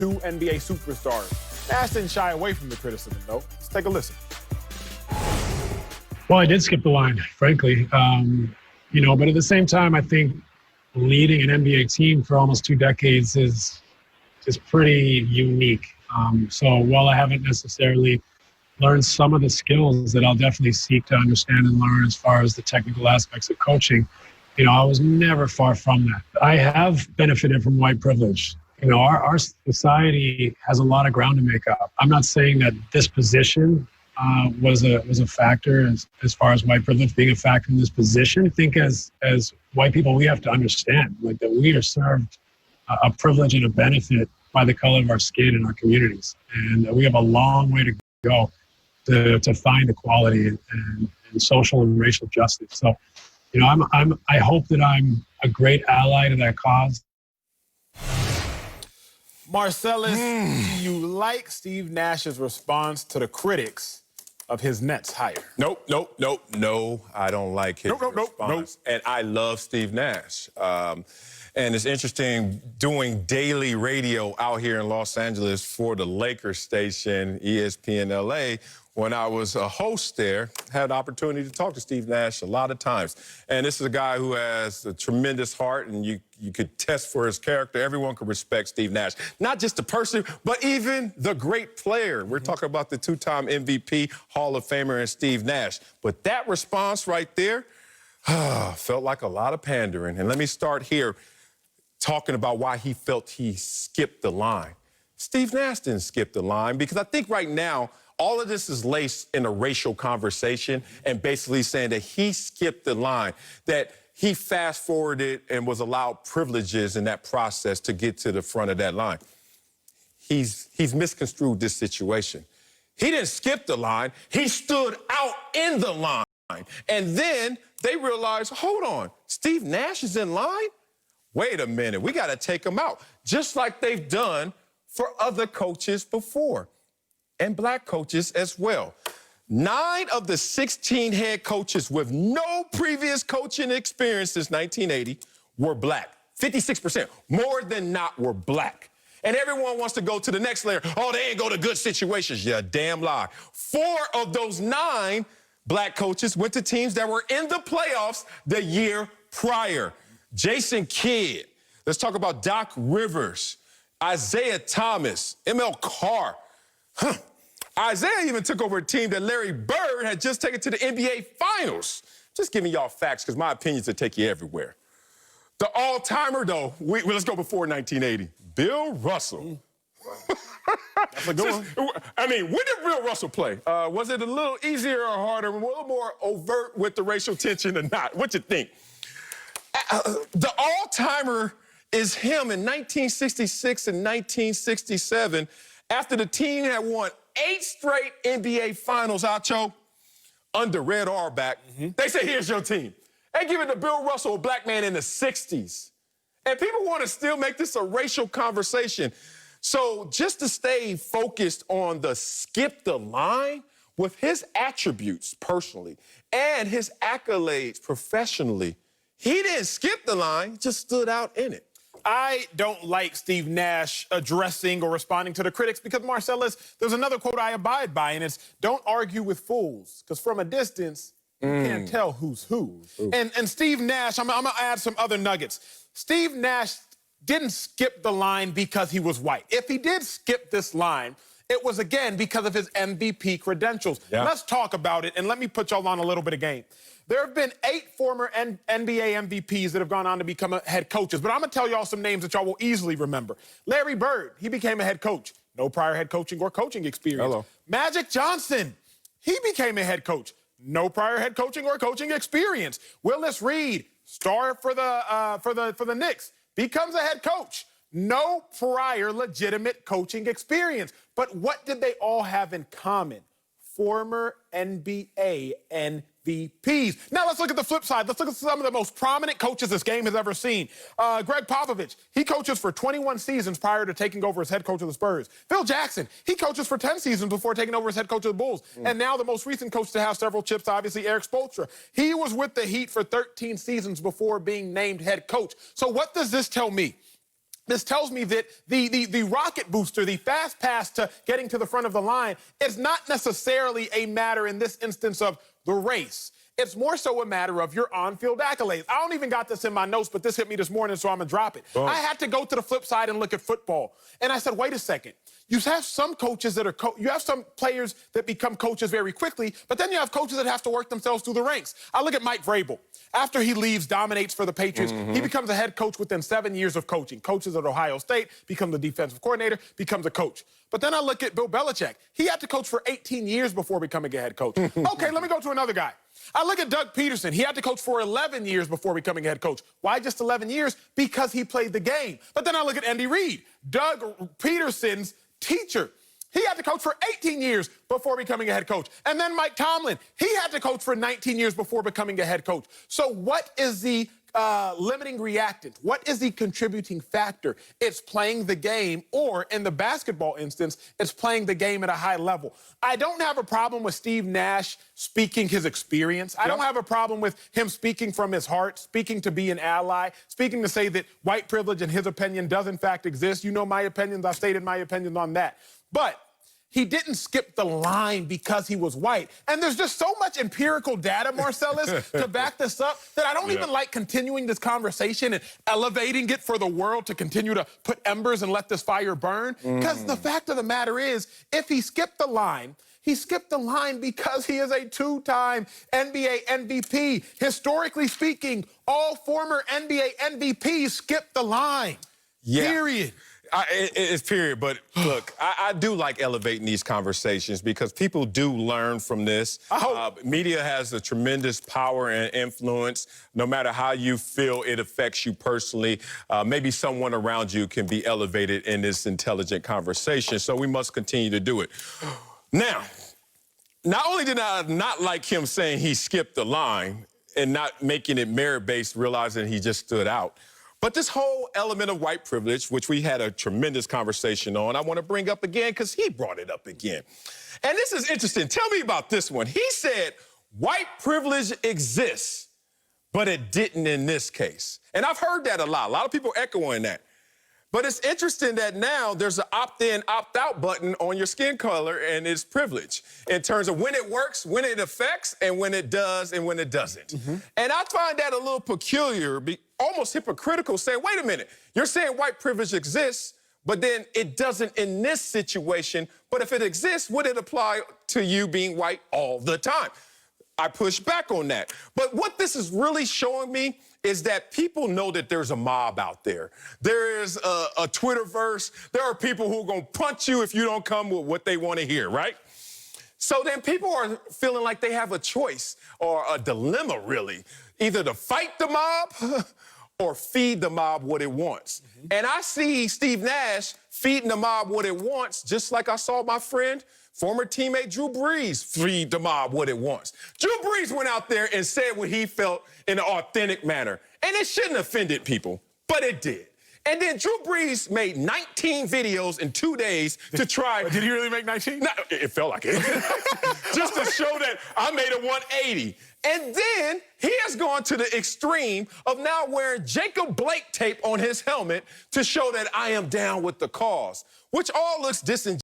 two NBA superstars. Nash didn't shy away from the criticism, though. Let's take a listen. Well, I did skip the line, frankly. But at the same time, I think leading an NBA team for almost 2 decades is pretty unique. So while I haven't necessarily learned some of the skills that I'll definitely seek to understand and learn as far as the technical aspects of coaching, I was never far from that. I have benefited from white privilege. Our society has a lot of ground to make up. I'm not saying that this position was a factor as far as white privilege being a factor in this position. I think as white people, we have to understand that we are served a privilege and a benefit by the color of our skin in our communities. And we have a long way to go to find equality and social and racial justice. So, I hope that I'm a great ally to that cause. Marcellus, do you like Steve Nash's response to the critics of his Nets hire? Nope. No, I don't like his response. And I love Steve Nash. And it's interesting doing daily radio out here in Los Angeles for the Lakers station, ESPN LA. When I was a host there, had the opportunity to talk to Steve Nash a lot of times. And this is a guy who has a tremendous heart, and you could test for his character. Everyone could respect Steve Nash. Not just the person, but even the great player. We're talking about the 2-time MVP, Hall of Famer, and Steve Nash. But that response right there felt like a lot of pandering. And let me start here talking about why he felt he skipped the line. Steve Nash didn't skip the line, because I think right now, all of this is laced in a racial conversation and basically saying that he skipped the line, that he fast-forwarded and was allowed privileges in that process to get to the front of that line. He's misconstrued this situation. He didn't skip the line. He stood out in the line. And then they realized, hold on, Steve Nash is in line? Wait a minute, we got to take him out, just like they've done for other coaches before. And black coaches as well. 9 of the 16 head coaches with no previous coaching experience since 1980 were black. 56%, more than not, were black. And everyone wants to go to the next layer. Oh, they ain't go to good situations. Yeah, damn lie. 4 of those 9 black coaches went to teams that were in the playoffs the year prior. Jason Kidd. Let's talk about Doc Rivers, Isaiah Thomas, M.L. Carr. Isaiah even took over a team that Larry Bird had just taken to the NBA Finals. Just giving y'all facts, because my opinions will take you everywhere. The all-timer, though, let's go before 1980. Bill Russell. That's a good one. I mean, when did Bill Russell play? Was it a little easier or harder, a little more overt with the racial tension or not? What you think? The all-timer is him in 1966 and 1967, after the team had won 8 straight NBA Finals, Acho, under Red Auerbach. They say, here's your team. They give it to Bill Russell, a black man in the 60s. And people want to still make this a racial conversation. So just to stay focused on the skip the line, with his attributes personally and his accolades professionally, he didn't skip the line, he just stood out in it. I don't like Steve Nash addressing or responding to the critics because, Marcellus, there's another quote I abide by, and it's, don't argue with fools, because from a distance, you can't tell who's who. And Steve Nash, I'm going to add some other nuggets. Steve Nash didn't skip the line because he was white. If he did skip this line, it was, again, because of his MVP credentials. Yeah. Let's talk about it, and let me put y'all on a little bit of game. There have been 8 former NBA MVPs that have gone on to become head coaches, but I'm going to tell y'all some names that y'all will easily remember. Larry Bird, he became a head coach. No prior head coaching or coaching experience. Hello. Magic Johnson, he became a head coach. No prior head coaching or coaching experience. Willis Reed, star for the Knicks, becomes a head coach. No prior legitimate coaching experience. But what did they all have in common? Former NBA MVPs. Now let's look at the flip side. Let's look at some of the most prominent coaches this game has ever seen. Greg Popovich, he coaches for 21 seasons prior to taking over as head coach of the Spurs. Phil Jackson, he coaches for 10 seasons before taking over as head coach of the Bulls. And now the most recent coach to have several chips, obviously, Eric Spoelstra. He was with the Heat for 13 seasons before being named head coach. So what does this tell me? this tells me that the rocket booster, the fast pass to getting to the front of the line, is not necessarily a matter in this instance of the race. It's more so a matter of your on-field accolades. I don't even got this in my notes, but this hit me this morning, so I'm going to drop it. I had to go to the flip side and look at football. And I said, wait a second. You have some coaches that are you have some players that become coaches very quickly, but then you have coaches that have to work themselves through the ranks. I look at Mike Vrabel. After he leaves, dominates for the Patriots, he becomes a head coach within 7 years of coaching. Coaches at Ohio State, becomes the defensive coordinator, becomes a coach. But then I look at Bill Belichick. He had to coach for 18 years before becoming a head coach. Okay, let me go to another guy. I look at Doug Peterson. He had to coach for 11 years before becoming a head coach. Why just 11 years? Because he played the game. But then I look at Andy Reid, Doug Peterson's teacher. He had to coach for 18 years before becoming a head coach. And then Mike Tomlin, he had to coach for 19 years before becoming a head coach. So what is the limiting reactant? What is the contributing factor? It's playing the game, or in the basketball instance, it's playing the game at a high level. I don't have a problem with Steve Nash speaking his experience. I don't have a problem with him speaking from his heart, speaking to be an ally, speaking to say that white privilege, in his opinion, does in fact exist. You know my opinions. I've stated my opinions on that. But he didn't skip the line because he was white. And there's just so much empirical data, Marcellus, to back this up that I don't even like continuing this conversation and elevating it for the world to continue to put embers and let this fire burn. Because the fact of the matter is, if he skipped the line, he skipped the line because he is a two-time NBA MVP. Historically speaking, all former NBA MVPs skip the line. Period. It's period, but look, I do like elevating these conversations because people do learn from this. Media has a tremendous power and influence. No matter how you feel it affects you personally, maybe someone around you can be elevated in this intelligent conversation, so we must continue to do it. Now, not only did I not like him saying he skipped the line and not making it merit-based, realizing he just stood out, but this whole element of white privilege, which we had a tremendous conversation on, I want to bring up again because he brought it up again. And this is interesting. Tell me about this one. He said white privilege exists, but it didn't in this case. And I've heard that a lot. A lot of people echoing that. But it's interesting that now there's an opt-in, opt-out button on your skin color, and it's privilege in terms of when it works, when it affects, and when it does, and when it doesn't. And I find that a little peculiar, almost hypocritical, saying, wait a minute, you're saying white privilege exists, but then it doesn't in this situation. But if it exists, would it apply to you being white all the time? I push back on that. But what this is really showing me is that people know that there's a mob out there. There is a Twitterverse. There are people who are going to punch you if you don't come with what they want to hear, right? So then people are feeling like they have a choice or a dilemma, really, either to fight the mob or feed the mob what it wants. And I see Steve Nash feeding the mob what it wants, just like I saw my friend, former teammate Drew Brees, feed the mob what it wants. Drew Brees went out there and said what he felt in an authentic manner. And it shouldn't have offended people, but it did. And then Drew Brees made 19 videos in 2 days to try. Did he really make 19? No, it felt like it. Just to show that I made a 180. And then he has gone to the extreme of now wearing Jacob Blake tape on his helmet to show that I am down with the cause, which all looks disingenuous.